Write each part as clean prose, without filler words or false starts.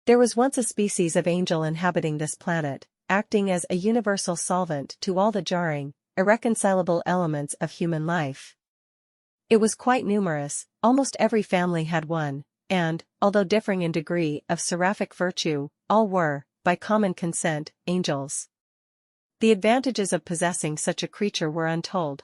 There was once a species of angel inhabiting this planet, acting as a universal solvent to all the jarring, irreconcilable elements of human life. It was quite numerous, almost every family had one, and, although differing in degree of seraphic virtue, all were, by common consent, angels. The advantages of possessing such a creature were untold.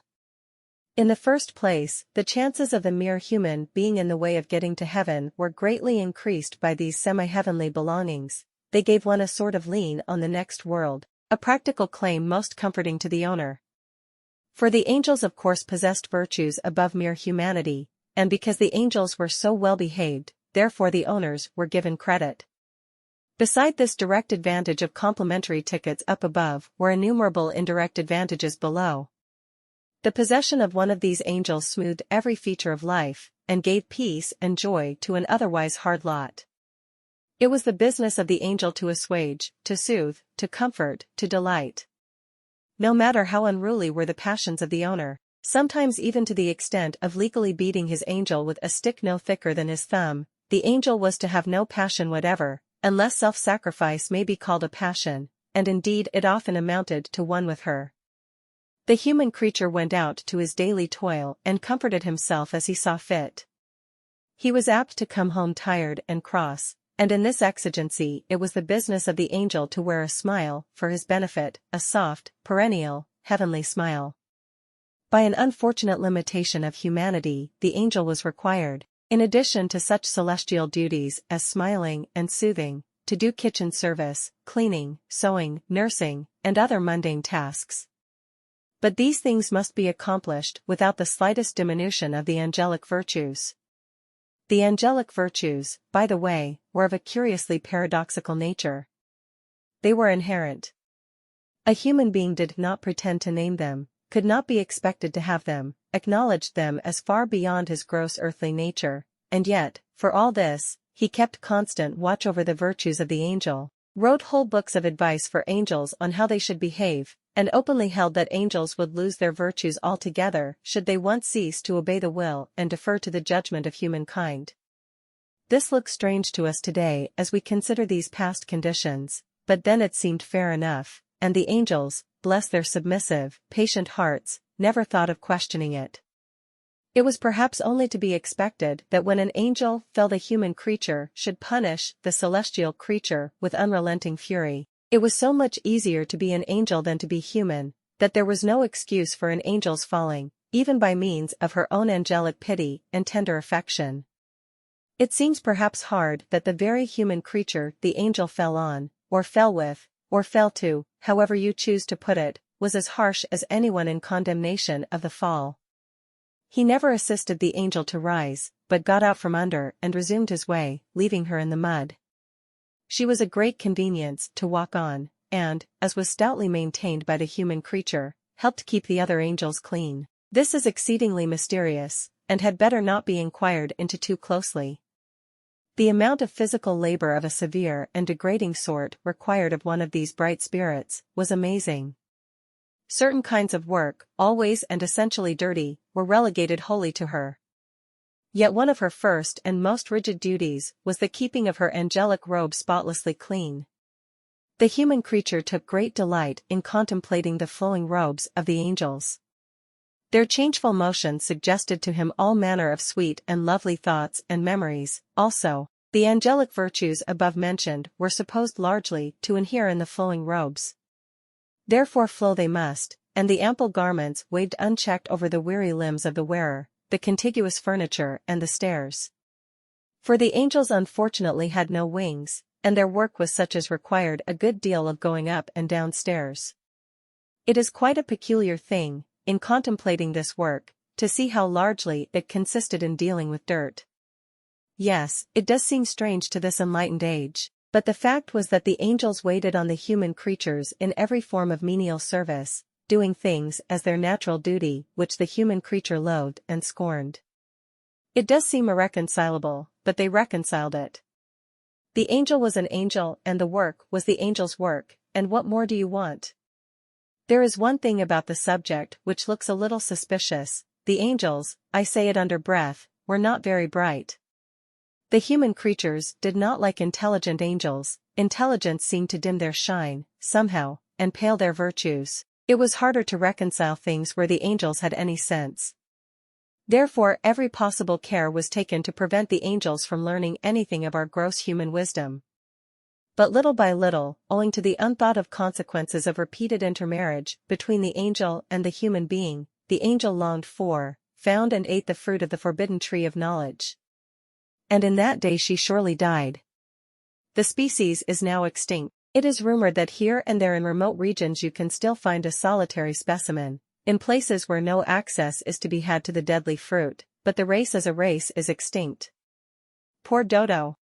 In the first place, the chances of the mere human being in the way of getting to heaven were greatly increased by these semi-heavenly belongings. They gave one a sort of lien on the next world, a practical claim most comforting to the owner. For the angels of course possessed virtues above mere humanity, and because the angels were so well behaved, therefore the owners were given credit. Beside this direct advantage of complimentary tickets up above were innumerable indirect advantages below. The possession of one of these angels smoothed every feature of life, and gave peace and joy to an otherwise hard lot. It was the business of the angel to assuage, to soothe, to comfort, to delight. No matter how unruly were the passions of the owner, sometimes even to the extent of legally beating his angel with a stick no thicker than his thumb, the angel was to have no passion whatever, unless self-sacrifice may be called a passion, and indeed it often amounted to one with her. The human creature went out to his daily toil and comforted himself as he saw fit. He was apt to come home tired and cross, and in this exigency it was the business of the angel to wear a smile for his benefit, a soft, perennial, heavenly smile. By an unfortunate limitation of humanity, the angel was required, in addition to such celestial duties as smiling and soothing, to do kitchen service, cleaning, sewing, nursing, and other mundane tasks. But these things must be accomplished without the slightest diminution of the angelic virtues. The angelic virtues, by the way, were of a curiously paradoxical nature. They were inherent. A human being did not pretend to name them, could not be expected to have them, acknowledged them as far beyond his gross earthly nature, and yet, for all this, he kept constant watch over the virtues of the angel, wrote whole books of advice for angels on how they should behave, and openly held that angels would lose their virtues altogether should they once cease to obey the will and defer to the judgment of humankind. This looks strange to us today as we consider these past conditions, but then it seemed fair enough, and the angels, bless their submissive, patient hearts, never thought of questioning it. It was perhaps only to be expected that when an angel fell the human creature should punish the celestial creature with unrelenting fury. It was so much easier to be an angel than to be human, that there was no excuse for an angel's falling, even by means of her own angelic pity and tender affection. It seems perhaps hard that the very human creature the angel fell on, or fell with, or fell to, however you choose to put it, was as harsh as anyone in condemnation of the fall. He never assisted the angel to rise, but got out from under and resumed his way, leaving her in the mud. She was a great convenience to walk on, and, as was stoutly maintained by the human creature, helped keep the other angels clean. This is exceedingly mysterious, and had better not be inquired into too closely. The amount of physical labor of a severe and degrading sort required of one of these bright spirits was amazing. Certain kinds of work, always and essentially dirty, were relegated wholly to her. Yet one of her first and most rigid duties was the keeping of her angelic robe spotlessly clean. The human creature took great delight in contemplating the flowing robes of the angels. Their changeful motions suggested to him all manner of sweet and lovely thoughts and memories. Also, the angelic virtues above mentioned were supposed largely to inhere in the flowing robes. Therefore flow they must, and the ample garments waved unchecked over the weary limbs of the wearer, the contiguous furniture and the stairs. For the angels unfortunately had no wings, and their work was such as required a good deal of going up and down stairs. It is quite a peculiar thing, in contemplating this work, to see how largely it consisted in dealing with dirt. Yes, it does seem strange to this enlightened age, but the fact was that the angels waited on the human creatures in every form of menial service, doing things as their natural duty which the human creature loathed and scorned. It does seem irreconcilable, but they reconciled it. The angel was an angel and the work was the angel's work, and what more do you want? There is one thing about the subject which looks a little suspicious: the angels, I say it under breath, were not very bright. The human creatures did not like intelligent angels. Intelligence seemed to dim their shine, somehow, and pale their virtues. It was harder to reconcile things where the angels had any sense. Therefore every possible care was taken to prevent the angels from learning anything of our gross human wisdom. But little by little, owing to the unthought of consequences of repeated intermarriage between the angel and the human being, the angel longed for, found and ate the fruit of the forbidden tree of knowledge. And in that day she surely died. The species is now extinct. It is rumored that here and there in remote regions you can still find a solitary specimen, in places where no access is to be had to the deadly fruit, but the race as a race is extinct. Poor Dodo.